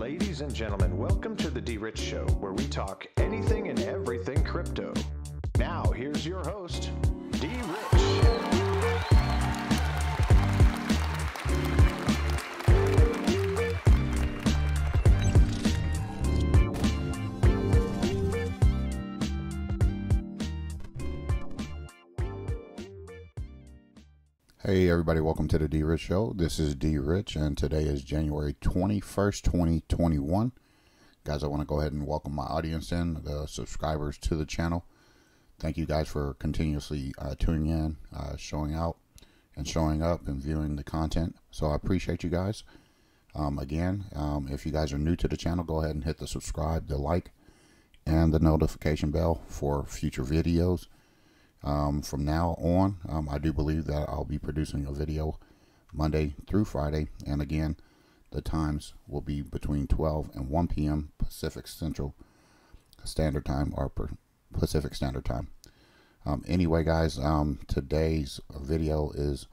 Ladies and gentlemen, welcome to the D-Rich Show, where we talk anything and everything crypto. Now, here's your host, D-Rich. Hey everybody, welcome to the D-Rich Show. This is D-Rich and today is January 21st, 2021. Guys, I want to go ahead and welcome my audience in, the subscribers to the channel. Thank you guys for continuously tuning in, showing out and showing up and viewing the content. So I appreciate you guys. If you guys are new to the channel, go ahead and hit the subscribe, the like, and the notification bell for future videos. From now on, I do believe that I'll be producing a video Monday through Friday, and again, the times will be between 12 and 1 p.m. Pacific Central Standard Time or Pacific Standard Time. Anyway, guys, today's video is,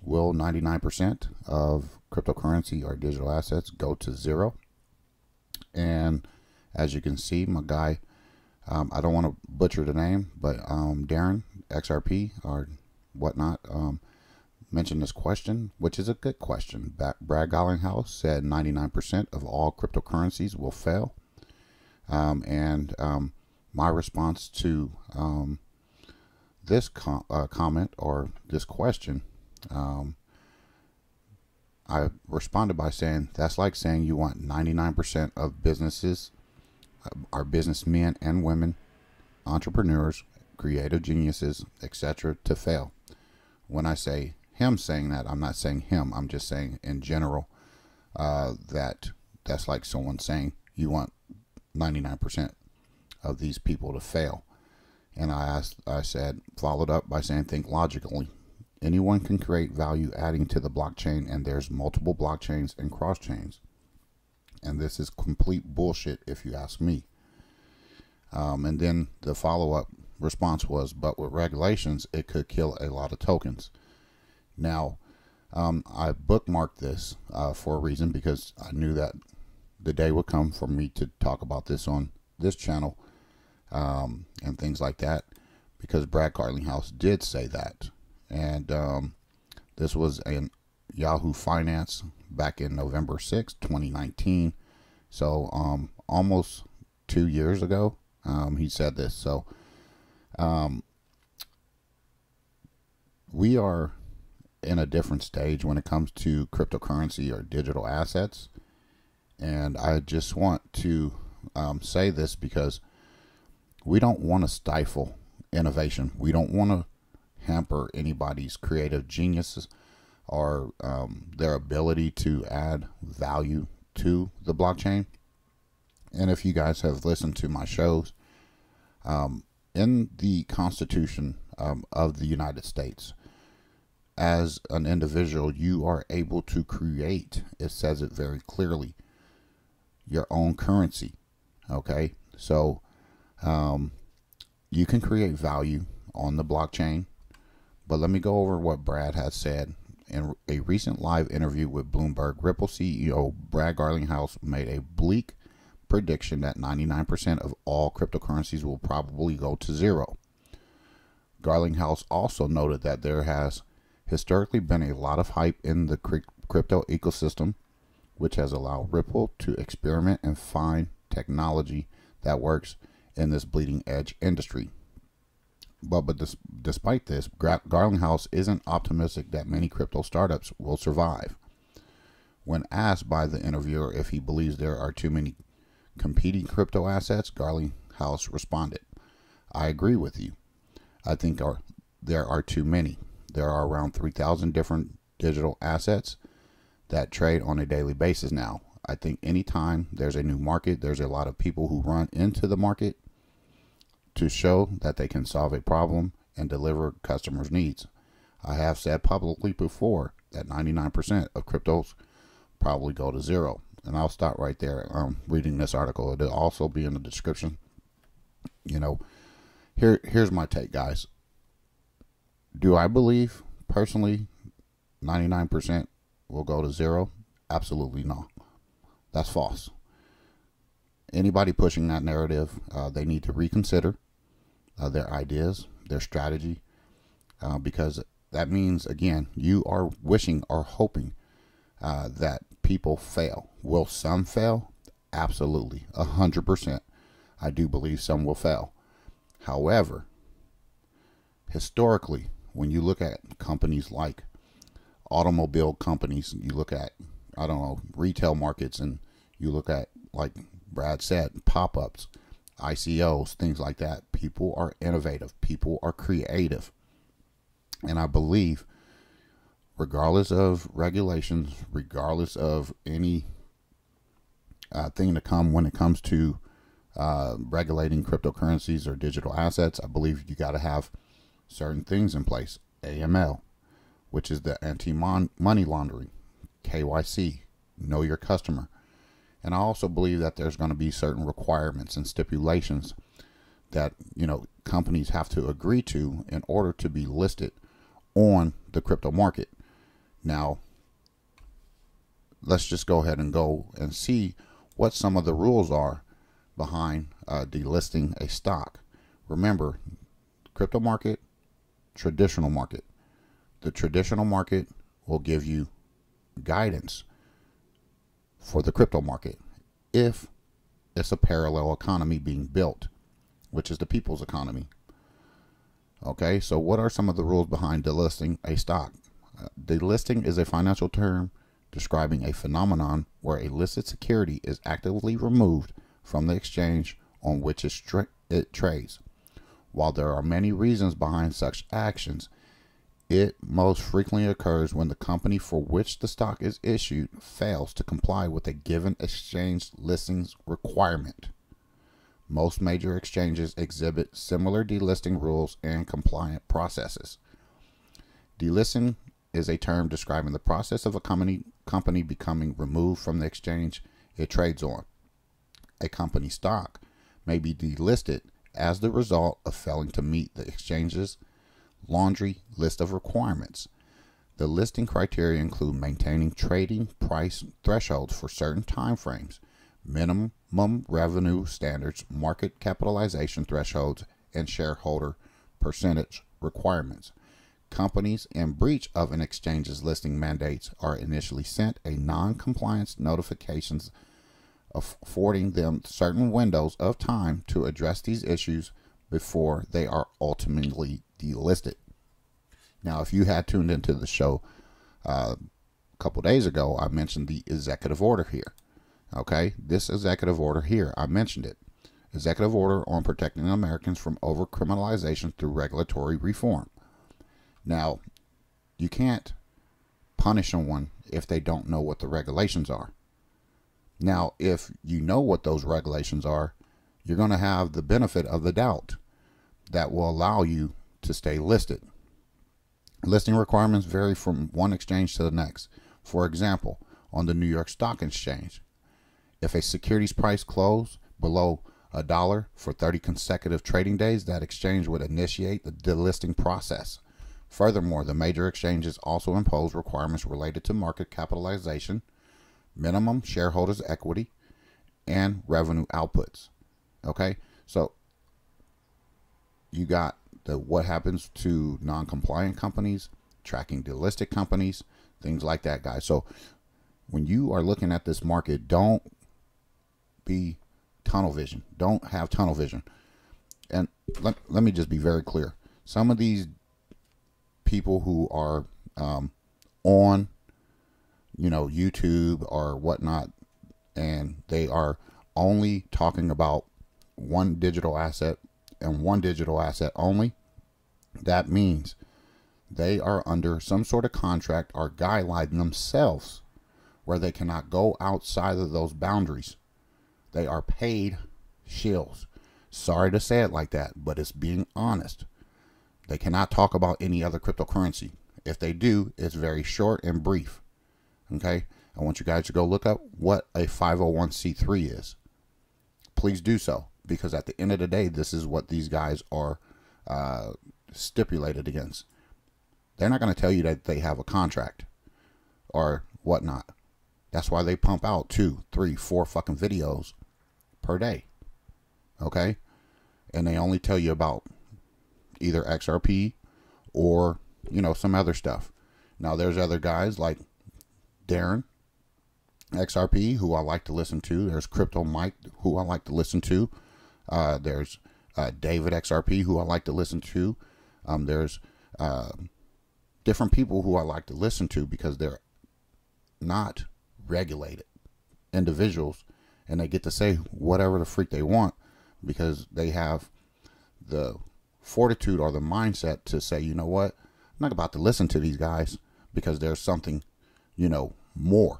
will 99% of cryptocurrency or digital assets go to zero? And as you can see, my guy, I don't want to butcher the name, but Darren, XRP or whatnot, mentioned this question, which is a good question. Brad Garlinghouse said 99% of all cryptocurrencies will fail. My response to this comment or this question, I responded by saying, that's like saying you want 99% of businesses, our businessmen and women, entrepreneurs, creative geniuses, etc. to fail. When I say him saying that, I'm not saying him. I'm just saying in general that's like someone saying you want 99% of these people to fail. And I said, followed up by saying, think logically. Anyone can create value adding to the blockchain, and there's multiple blockchains and cross chains. And this is complete bullshit if you ask me. And then the follow-up response was, but with regulations, it could kill a lot of tokens. Now, I bookmarked this for a reason, because I knew that the day would come for me to talk about this on this channel and things like that, because Brad Garlinghouse did say that. And this was in Yahoo Finance back in November 6, 2019. So almost 2 years ago, he said this. So we are in a different stage when it comes to cryptocurrency or digital assets. And I just want to say this because we don't want to stifle innovation. We don't want to hamper anybody's creative geniuses or their ability to add value to the blockchain. And if you guys have listened to my shows, in the Constitution of the United States, as an individual, you are able to create, it says it very clearly, your own currency. Okay, so you can create value on the blockchain. But let me go over what Brad has said. In a recent live interview with Bloomberg, Ripple CEO Brad Garlinghouse made a bleak prediction that 99% of all cryptocurrencies will probably go to zero. Garlinghouse also noted that there has historically been a lot of hype in the crypto ecosystem, which has allowed Ripple to experiment and find technology that works in this bleeding edge industry. But despite this, Garlinghouse isn't optimistic that many crypto startups will survive. When asked by the interviewer if he believes there are too many competing crypto assets, Garlinghouse responded, I agree with you. I think there are too many. There are around 3,000 different digital assets that trade on a daily basis now. I think anytime there's a new market, there's a lot of people who run into the market to show that they can solve a problem and deliver customers' needs. I have said publicly before that 99% of cryptos probably go to zero. And I'll stop right there reading this article. It'll also be in the description. You know, here's my take, guys. Do I believe personally 99% will go to zero? Absolutely not. That's false. anybody pushing that narrative, they need to reconsider their ideas, their strategy, because that means, again, you are wishing or hoping that people fail. Will some fail? Absolutely, 100%. I do believe some will fail. However, historically, when you look at companies like automobile companies, you look at, I don't know, retail markets, and you look at, like Brad said, pop-ups, ICOs, things like that. People are innovative. People are creative. And I believe, regardless of regulations, regardless of any thing to come when it comes to regulating cryptocurrencies or digital assets, I believe you got to have certain things in place. AML, which is the anti-money laundering, KYC, know your customer. And I also believe that there's going to be certain requirements and stipulations that, you know, companies have to agree to in order to be listed on the crypto market. Now, let's just go ahead and go and see what some of the rules are behind delisting a stock. Remember, crypto market, traditional market. The traditional market will give you guidance for the crypto market if it's a parallel economy being built, which is the people's economy. Okay, so what are some of the rules behind delisting a stock? Delisting is a financial term describing a phenomenon where a listed security is actively removed from the exchange on which it trades. While there are many reasons behind such actions, it most frequently occurs when the company for which the stock is issued fails to comply with a given exchange listings requirement. Most major exchanges exhibit similar delisting rules and compliant processes. Delisting is a term describing the process of a company becoming removed from the exchange it trades on. A company stock may be delisted as the result of failing to meet the exchange's laundry list of requirements. The listing criteria include maintaining trading price thresholds for certain time frames, minimum revenue standards, market capitalization thresholds, and shareholder percentage requirements. Companies in breach of an exchange's listing mandates are initially sent a non-compliance notifications, affording them certain windows of time to address these issues before they are ultimately delisted. Now, if you had tuned into the show a couple days ago, I mentioned the executive order here. Okay, this executive order here, I mentioned it. Executive order on protecting Americans from over-criminalization through regulatory reform. Now, you can't punish someone if they don't know what the regulations are. Now, if you know what those regulations are, you're going to have the benefit of the doubt that will allow you to stay listed. Listing requirements vary from one exchange to the next. For example, on the New York Stock Exchange, if a security's price closed below $1 for 30 consecutive trading days, that exchange would initiate the delisting process. Furthermore, the major exchanges also impose requirements related to market capitalization, minimum shareholders' equity, and revenue outputs. Okay, so you got what happens to non-compliant companies, tracking delisted companies, things like that, guys. So when you are looking at this market, don't be tunnel vision. Don't have tunnel vision. And let me just be very clear. Some of these people who are on, you know, YouTube or whatnot, and they are only talking about one digital asset and one digital asset only, that means they are under some sort of contract or guideline themselves where they cannot go outside of those boundaries. They are paid shills. Sorry to say it like that, but it's being honest. They cannot talk about any other cryptocurrency. If they do, it's very short and brief. Okay? I want you guys to go look up what a 501c3 is. Please do so, because at the end of the day, this is what these guys are stipulated against. They're not going to tell you that they have a contract or whatnot. That's why they pump out 2, 3, 4 fucking videos per day. Okay? And they only tell you about either XRP or, some other stuff. Now, there's other guys like Darren XRP, who I like to listen to. There's Crypto Mike, who I like to listen to. There's David XRP, who I like to listen to. There's different people who I like to listen to because they're not regulated individuals, and they get to say whatever the freak they want because they have the fortitude or the mindset to say, you know what, I'm not about to listen to these guys because there's something, more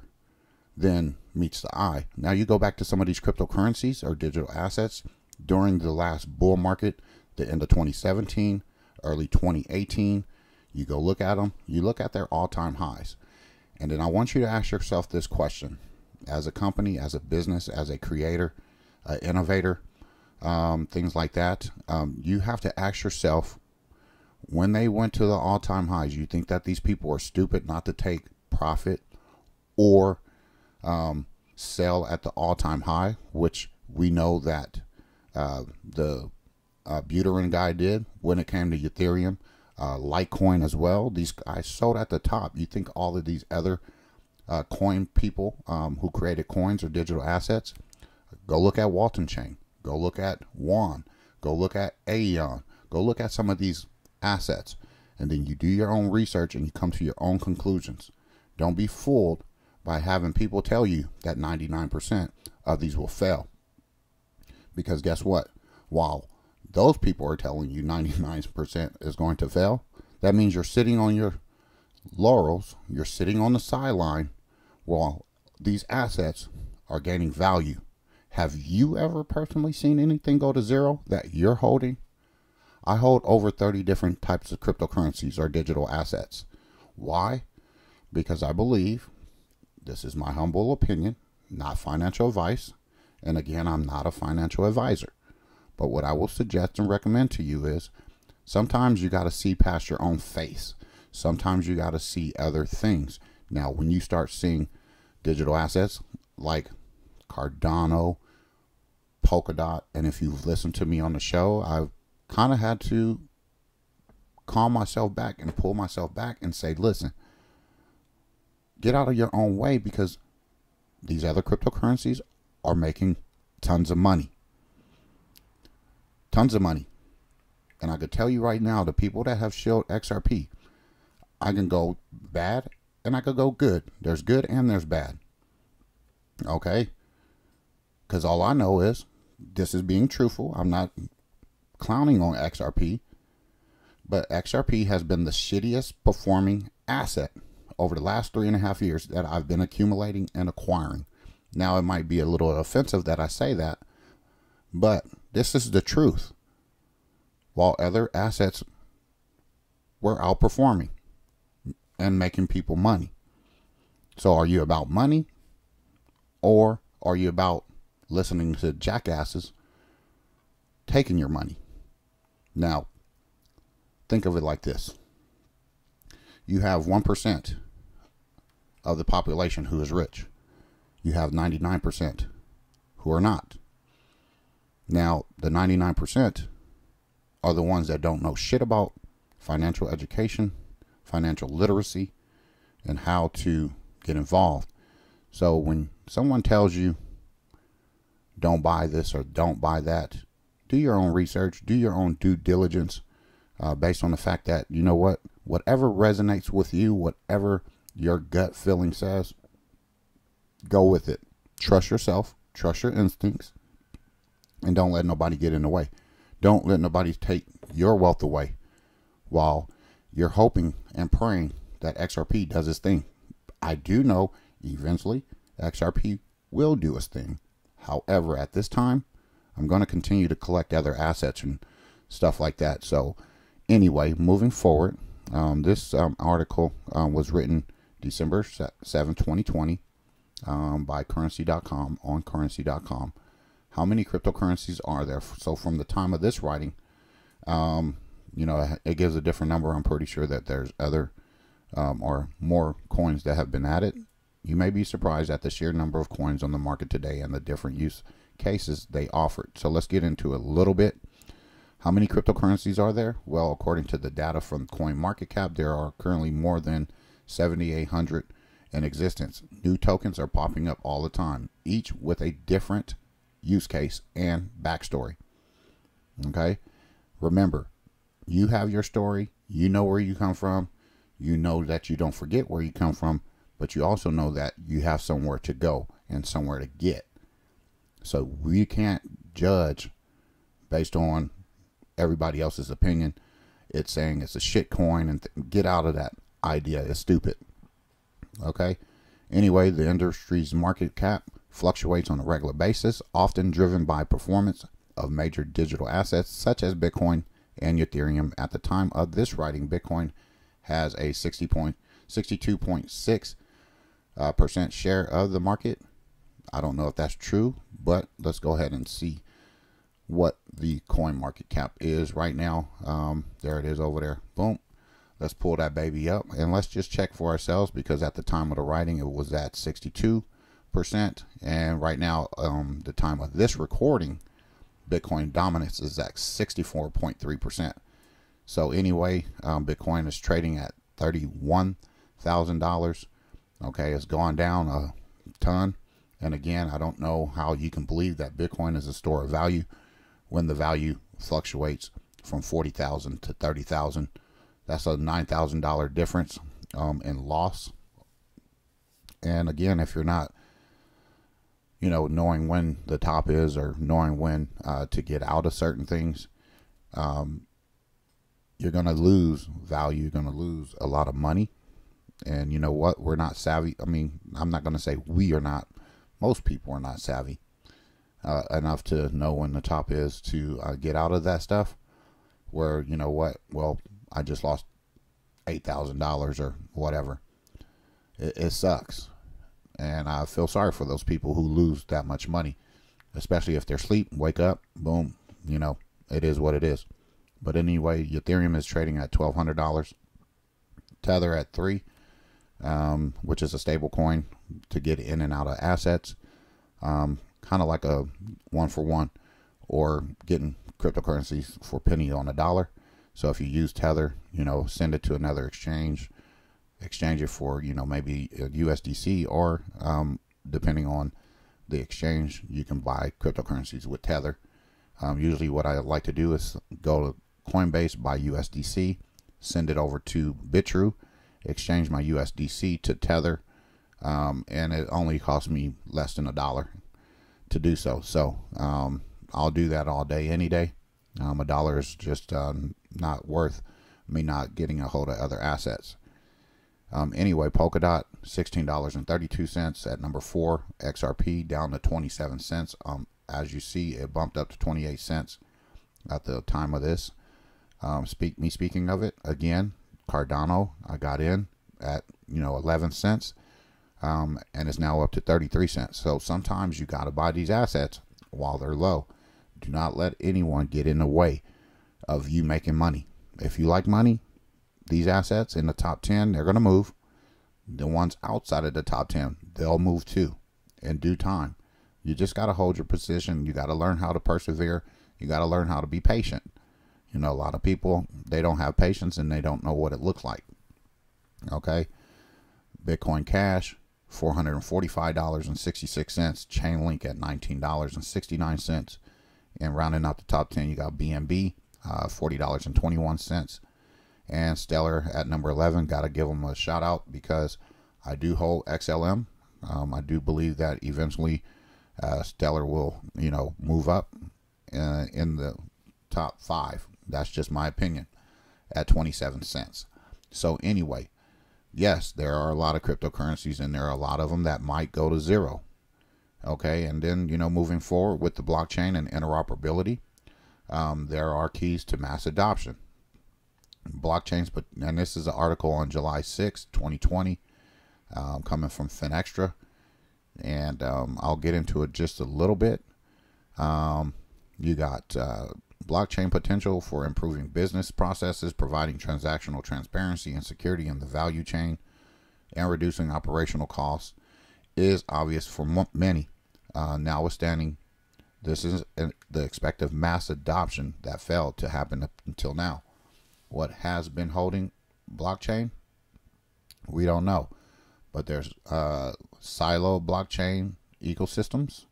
than meets the eye. Now you go back to some of these cryptocurrencies or digital assets during the last bull market, the end of 2017, early 2018. You go look at them, you look at their all-time highs. And then I want you to ask yourself this question. As a company, as a business, as a creator, an innovator, things like that, you have to ask yourself, when they went to the all-time highs, you think that these people are stupid not to take profit or sell at the all-time high, which we know that the Buterin guy did when it came to Ethereum, Litecoin as well. These guys sold at the top. You think all of these other coin people who created coins or digital assets, go look at Walton Chain, go look at WAN, go look at AION, go look at some of these assets, and then you do your own research and you come to your own conclusions. Don't be fooled by having people tell you that 99% of these will fail. Because guess what? While those people are telling you 99% is going to fail, that means you're sitting on your laurels, you're sitting on the sideline while these assets are gaining value. Have you ever personally seen anything go to zero that you're holding? I hold over 30 different types of cryptocurrencies or digital assets. Why? Because I believe, this is my humble opinion, not financial advice. And again, I'm not a financial advisor. But what I will suggest and recommend to you is sometimes you got to see past your own face. Sometimes you got to see other things. Now, when you start seeing digital assets like Cardano, Polkadot, and if you've listened to me on the show, I've kind of had to calm myself back and pull myself back and say, listen, get out of your own way, because these other cryptocurrencies are making tons of money. Tons of money. And I could tell you right now, the people that have shilled XRP, I can go bad and I could go good. There's good and there's bad. Okay? Because all I know is, this is being truthful. I'm not clowning on XRP. But XRP has been the shittiest performing asset over the last 3.5 years that I've been accumulating and acquiring. Now, it might be a little offensive that I say that, but this is the truth. While other assets were outperforming and making people money. So are you about money, or are you about listening to jackasses taking your money? Now, think of it like this. You have 1% of the population who is rich. You have 99% who are not. Now, the 99% are the ones that don't know shit about financial education, financial literacy, and how to get involved. So when someone tells you, don't buy this or don't buy that, do your own research, do your own due diligence, based on the fact that, you know what, whatever resonates with you, whatever your gut feeling says, go with it. Trust yourself, trust your instincts, and don't let nobody get in the way. Don't let nobody take your wealth away while you're hoping and praying that XRP does its thing. I do know eventually XRP will do its thing. However, at this time, I'm going to continue to collect other assets and stuff like that. So anyway, moving forward, this article was written December 7, 2020 by currency.com on currency.com. How many cryptocurrencies are there? So from the time of this writing, you know, it gives a different number. I'm pretty sure that there's other or more coins that have been added. You may be surprised at the sheer number of coins on the market today and the different use cases they offered. So let's get into it a little bit. How many cryptocurrencies are there? Well, according to the data from CoinMarketCap, there are currently more than 7,800 in existence. New tokens are popping up all the time, each with a different use case and backstory. Okay, remember, you have your story, you know where you come from, you know that you don't forget where you come from, but you also know that you have somewhere to go and somewhere to get. So we can't judge based on everybody else's opinion. It's saying it's a shit coin, and get out of that idea. It's stupid. Okay, anyway, the industry's market cap fluctuates on a regular basis, often driven by performance of major digital assets such as Bitcoin and Ethereum. At the time of this writing, Bitcoin has a 62.6% share of the market. I don't know if that's true, but let's go ahead and see what the coin market cap is right now. There it is over there. Boom. Let's pull that baby up and let's just check for ourselves, because at the time of the writing it was at 62%, and right now the time of this recording, Bitcoin dominance is at 64.3%. So anyway, Bitcoin is trading at $31,000. Okay, it's gone down a ton. And again, I don't know how you can believe that Bitcoin is a store of value when the value fluctuates from 40,000 to 30,000. That's a $9,000 difference in loss. And again, if you're not, knowing when the top is, or knowing when to get out of certain things, you're going to lose value. You're going to lose a lot of money. And you know what? We're not savvy. I mean, I'm not going to say we are not. Most people are not savvy enough to know when the top is to get out of that stuff. Where, you know what? Well, I just lost $8,000 or whatever. It sucks. And I feel sorry for those people who lose that much money, especially if they're asleep, wake up, boom, it is what it is. But anyway, Ethereum is trading at $1,200, Tether at $3, which is a stable coin to get in and out of assets, kind of like a 1-for-1, or getting cryptocurrencies for penny on a dollar. So if you use Tether, send it to another exchange it for, maybe USDC, or depending on the exchange, you can buy cryptocurrencies with Tether. Usually what I like to do is go to Coinbase, buy USDC, send it over to Bitrue, exchange my USDC to Tether, and it only costs me less than $1 to do so. So I'll do that all day, any day. $1 is just not worth me not getting a hold of other assets. Anyway, Polkadot, $16.32 at number 4. XRP down to 27 cents. As you see, it bumped up to 28 cents at the time of this. Speaking of it, again, Cardano, I got in at 11 cents, and it's now up to 33 cents. So sometimes you got to buy these assets while they're low. Do not let anyone get in the way of you making money. If you like money, these assets in the top 10, they're going to move. The ones outside of the top 10, they'll move too in due time. You just got to hold your position. You got to learn how to persevere. You got to learn how to be patient. A lot of people, they don't have patience and they don't know what it looks like. Okay. Bitcoin Cash, $445.66. Chainlink at $19.69. And rounding out the top 10, you got BNB, $40.21. And Stellar at number 11. Got to give them a shout out because I do hold XLM. I do believe that eventually Stellar will, move up in the top 5. That's just my opinion, at 27 cents. So anyway, yes, there are a lot of cryptocurrencies, and there are a lot of them that might go to zero. Okay, and then, moving forward with the blockchain and interoperability, there are keys to mass adoption. Blockchains, and this is an article on July 6, 2020, coming from Finextra, and I'll get into it just a little bit. You got blockchain potential for improving business processes, providing transactional transparency and security in the value chain, and reducing operational costs is obvious for many. Notwithstanding This is the expected mass adoption that failed to happen up until now. What has been holding blockchain? We don't know. But there's silo blockchain ecosystems.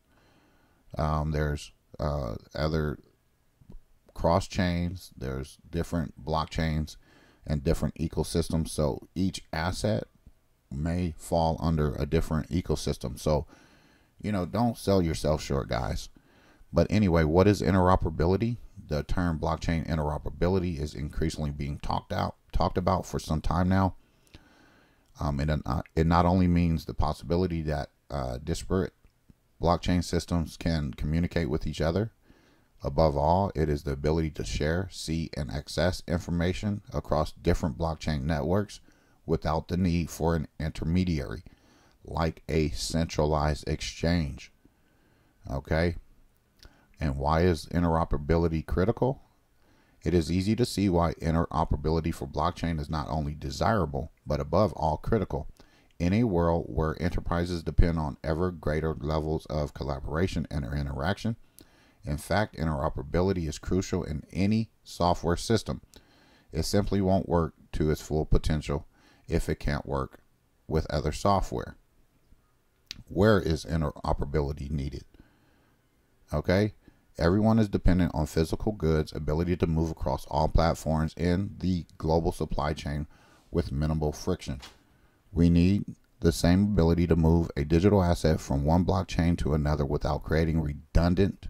There's other cross chains. There's different blockchains and different ecosystems. So each asset may fall under a different ecosystem. So, don't sell yourself short, guys. But anyway, what is interoperability? The term blockchain interoperability is increasingly being talked about for some time now. It not only means the possibility that disparate blockchain systems can communicate with each other. Above all, it is the ability to share, see, and access information across different blockchain networks without the need for an intermediary, like a centralized exchange. Okay? And why is interoperability critical? It is easy to see why interoperability for blockchain is not only desirable, but above all critical. In a world where enterprises depend on ever greater levels of collaboration and interaction, in fact, interoperability is crucial in any software system. It simply won't work to its full potential if it can't work with other software. Where is interoperability needed? Okay? Everyone is dependent on physical goods' ability to move across all platforms in the global supply chain with minimal friction. We need the same ability to move a digital asset from one blockchain to another without creating redundant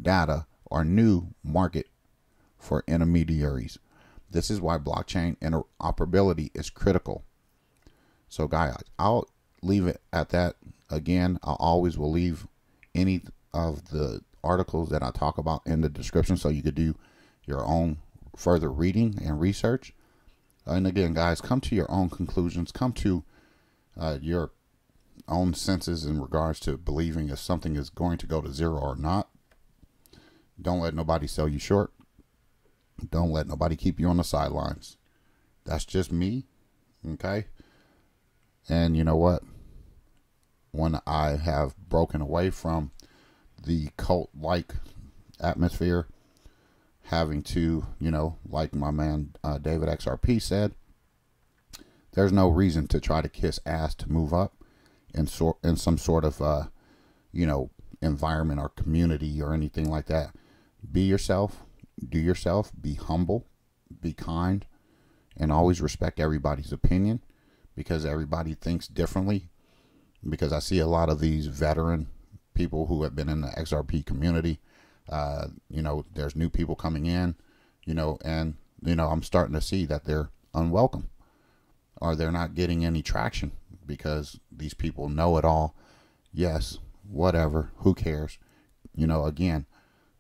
data or new market for intermediaries. This is why blockchain interoperability is critical. So guys, I'll leave it at that. Again, I always will leave any of the articles that I talk about in the description so you could do your own further reading and research. And again, guys, come to your own conclusions. Come to your own senses in regards to believing if something is going to go to zero or not. Don't let nobody sell you short. Don't let nobody keep you on the sidelines. That's just me. Okay? And you know what? When I have broken away from the cult-like atmosphere, having to, like my man David XRP said, there's no reason to try to kiss ass to move up in some sort of, environment or community or anything like that. Be yourself, do yourself, be humble, be kind, and always respect everybody's opinion because everybody thinks differently. Because I see a lot of these veteran people who have been in the XRP community. There's new people coming in, and, I'm starting to see that they're unwelcome or they're not getting any traction because these people know it all. Yes, whatever, who cares? Again,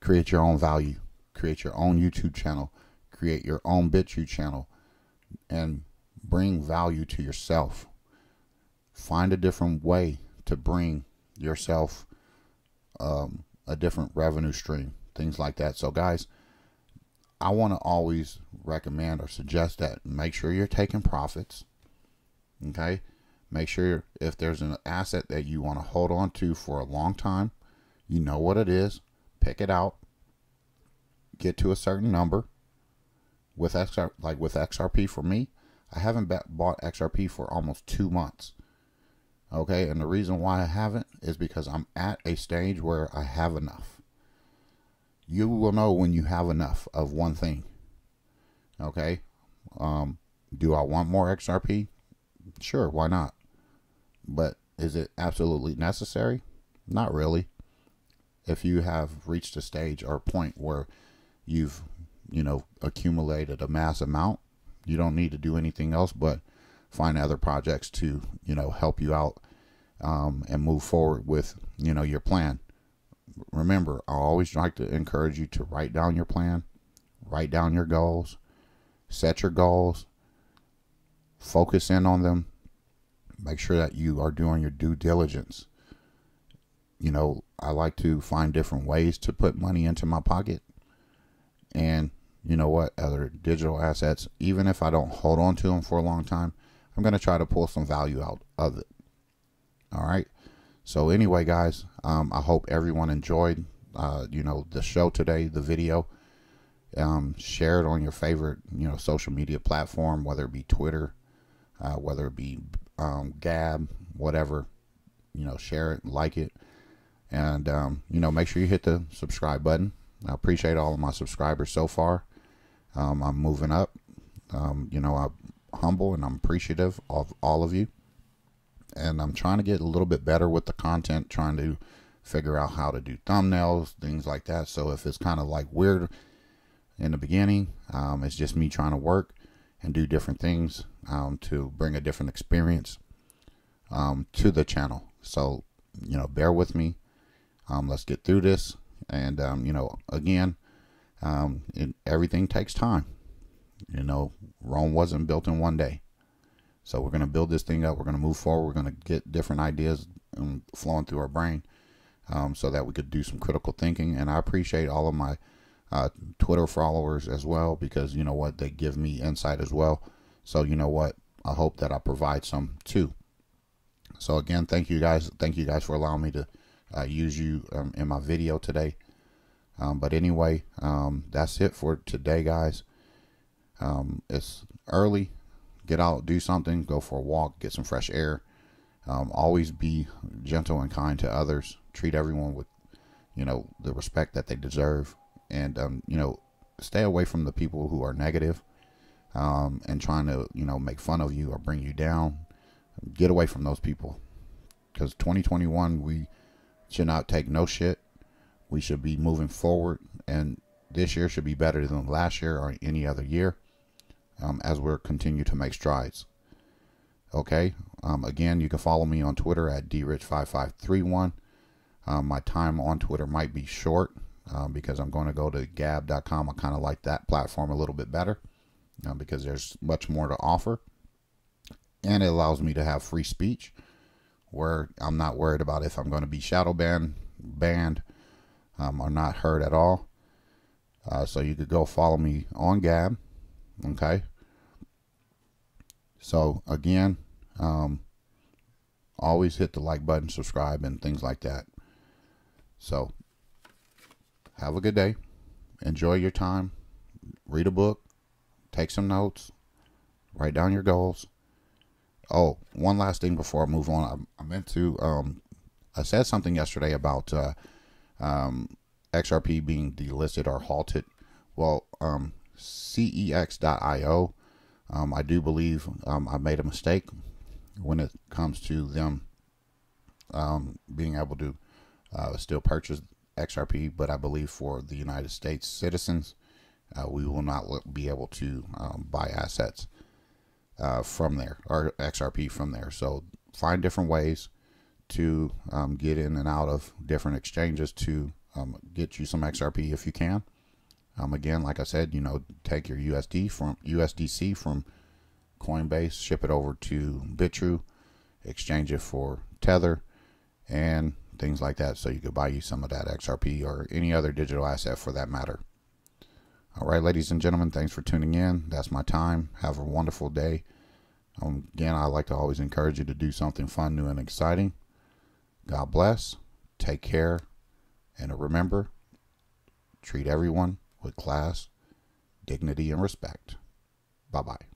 create your own value, create your own YouTube channel, create your own BitChute channel, and bring value to yourself. Find a different way to bring yourself a different revenue stream, things like that. So guys, I want to always recommend or suggest that make sure you're taking profits. Okay, make sure if there's an asset that you want to hold on to for a long time, you know what it is, pick it out, get to a certain number. With XRP for me, I haven't bought XRP for almost 2 months. Okay, and the reason why I haven't is because I'm at a stage where I have enough. You will know when you have enough of one thing. Okay, do I want more XRP? Sure, why not? But is it absolutely necessary? Not really. If you have reached a stage or a point where you've, accumulated a mass amount, you don't need to do anything else but find other projects to, help you out and move forward with, your plan. Remember, I always like to encourage you to write down your plan, write down your goals, set your goals, focus in on them, make sure that you are doing your due diligence. I like to find different ways to put money into my pocket. And other digital assets, even if I don't hold on to them for a long time, I'm going to try to pull some value out of it. All right. So anyway, guys, I hope everyone enjoyed the show today, the video. Share it on your favorite, social media platform, whether it be Twitter, whether it be Gab, whatever. Share it, like it, and make sure you hit the subscribe button. I appreciate all of my subscribers so far. I'm moving up. I'm humble and I'm appreciative of all of you. And I'm trying to get a little bit better with the content, trying to figure out how to do thumbnails, things like that. So if it's kind of like weird in the beginning, it's just me trying to work and do different things to bring a different experience to the channel. So, bear with me. Let's get through this. And, again, everything takes time. Rome wasn't built in one day. So we're going to build this thing up. We're going to move forward. We're going to get different ideas flowing through our brain so that we could do some critical thinking. And I appreciate all of my Twitter followers as well, because they give me insight as well. So I hope that I provide some too. So again, thank you guys for allowing me to use you in my video today. But anyway, that's it for today, guys. It's early. Get out, do something, go for a walk, get some fresh air. Always be gentle and kind to others. Treat everyone with, the respect that they deserve. And, stay away from the people who are negative and trying to, make fun of you or bring you down. Get away from those people. Because 2021, we should not take no shit. We should be moving forward. And this year should be better than last year or any other year. As we're continue to make strides. Okay. Again, you can follow me on Twitter at drich5531. My time on Twitter might be short because I'm going to go to gab.com. I kind of like that platform a little bit better because there's much more to offer, and it allows me to have free speech where I'm not worried about if I'm going to be shadow banned or not heard at all. So you could go follow me on Gab. Okay. So again, always hit the like button, subscribe, and things like that. So have a good day. Enjoy your time. Read a book. Take some notes. Write down your goals. Oh, one last thing before I move on. I meant to, I said something yesterday about XRP being delisted or halted. Well, CEX.io, I do believe I made a mistake when it comes to them being able to still purchase XRP, but I believe for the United States citizens, we will not be able to buy assets from there, or XRP from there. So find different ways to get in and out of different exchanges to get you some XRP if you can. Again, like I said, take your USDC from Coinbase, ship it over to BitTrue, exchange it for Tether, and things like that. So you could buy you some of that XRP or any other digital asset for that matter. All right, ladies and gentlemen, thanks for tuning in. That's my time. Have a wonderful day. Again, I like to always encourage you to do something fun, new, and exciting. God bless. Take care. And remember, treat everyone with class, dignity, and respect. Bye-bye.